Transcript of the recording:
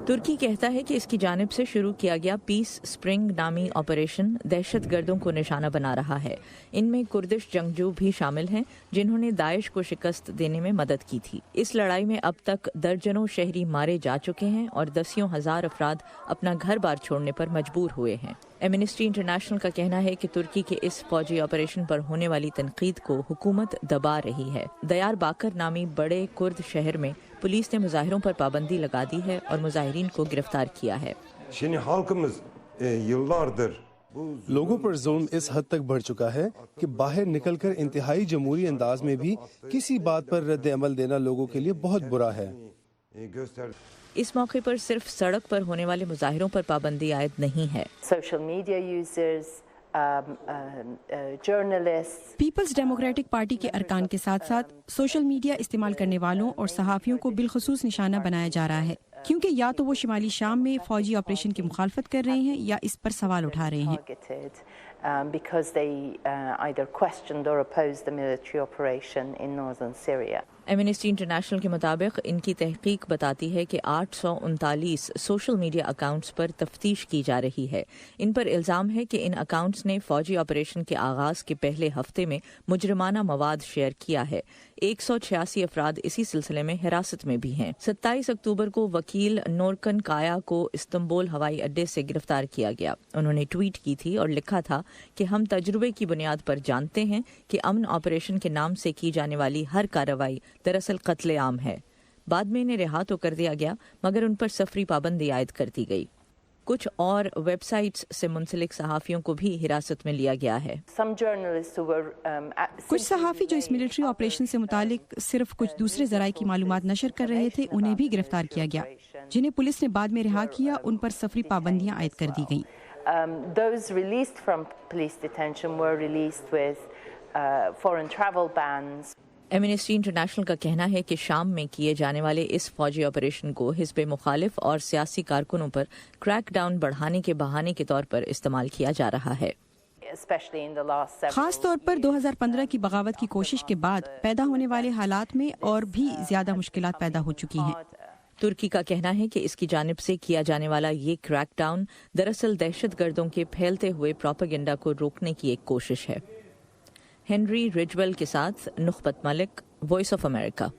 तुर्की कहता है कि इसकी जानिब से शुरू किया गया पीस स्प्रिंग नामी ऑपरेशन दहशत गर्दों को निशाना बना रहा है। इनमें कुर्दिश जंगजू भी शामिल हैं जिन्होंने दाइश को शिकस्त देने में मदद की थी। इस लड़ाई में अब तक दर्जनों शहरी मारे जा चुके हैं और दसियों हजार अफराद अपना घर बार छोड़ने पर मजबूर हुए हैं। एमनेस्टी इंटरनेशनल का कहना है कि तुर्की के इस फौजी ऑपरेशन पर होने वाली तनकीद को हुकूमत दबा रही है। दयार बाकर नामी बड़े कुर्द शहर में पुलिस ने मुजाहिरों पर पाबंदी लगा दी है और मुजाहिरीन को गिरफ्तार किया है। लोगों पर जुल्म इस हद तक बढ़ चुका है कि बाहर निकलकर इंतहाई जमहूरी अंदाज में भी किसी बात पर रद्द अमल देना लोगों के लिए बहुत बुरा है। इस मौके पर सिर्फ सड़क पर होने वाले मुजाहिरों पर पाबंदी आयद नहीं है। Social media users, journalist, people's democratic party के अरकान के साथ साथ सोशल मीडिया इस्तेमाल करने वालों और सहाफ़ियों को बिलखुसूस निशाना बनाया जा रहा है, क्योंकि या तो वो शिमाली शाम में फौजी ऑपरेशन की मुखालफत कर रहे हैं या इस पर सवाल उठा रहे हैं। because they either questioned or opposed the military operation in northern Syria. Amnesty international के मुताबिक इनकी तहकीक बताती है कि 839 सोशल मीडिया अकाउंट्स पर तफ्तीश की जा रही है। इन पर इल्ज़ाम है कि इन अकाउंट्स ने फौजी ऑपरेशन के आगाज़ के पहले हफ्ते में मुजरिमाना मवाद शेयर किया है। 186 अफराद इसी सिलसिले में हिरासत में भी हैं। 27 अक्टूबर को वकील नोरकन काया को इस्तंबुल हवाई अड्डे से गिरफ्तार किया गया। उन्होंने ट्वीट की थी और लिखा था कि हम तजुर्बे की बुनियाद पर जानते हैं कि अमन ऑपरेशन के नाम से की जाने वाली हर कार्रवाई दरअसल कत्ले आम है। बाद में इन्हें रिहा तो कर दिया गया, मगर उन पर सफरी पाबंदी आयद कर दी गई। कुछ और वेबसाइट्स से मुंसलिक सहाफ़ियों को भी हिरासत में लिया गया है। कुछ सहाफ़ी जो इस मिलिट्री ऑपरेशन से मुतालिक सिर्फ कुछ दूसरे ज़राए की मालूमात नशर कर रहे थे, उन्हें भी गिरफ्तार किया गया, जिन्हें पुलिस ने बाद में रिहा किया। उन पर सफरी पाबंदियां आयद कर दी गईं। Those released from police detention were released with foreign travel bans. Amnesty international का कहना है कि शाम में किए जाने वाले इस फौजी ऑपरेशन को हिज़्ब मुखालिफ और सियासी कारकुनों पर क्रैक डाउन बढ़ाने के बहाने के तौर पर इस्तेमाल किया जा रहा है। खास तौर पर 2015 की बगावत की कोशिश के बाद पैदा होने वाले हालात में और भी ज्यादा मुश्किलात पैदा हो चुकी हैं। तुर्की का कहना है कि इसकी जानिब से किया जाने वाला ये क्रैकडाउन दरअसल दहशतगर्दों के फैलते हुए प्रोपेगेंडा को रोकने की एक कोशिश है। हेनरी रिजवेल के साथ नुखबत मलिक, वॉइस ऑफ अमेरिका।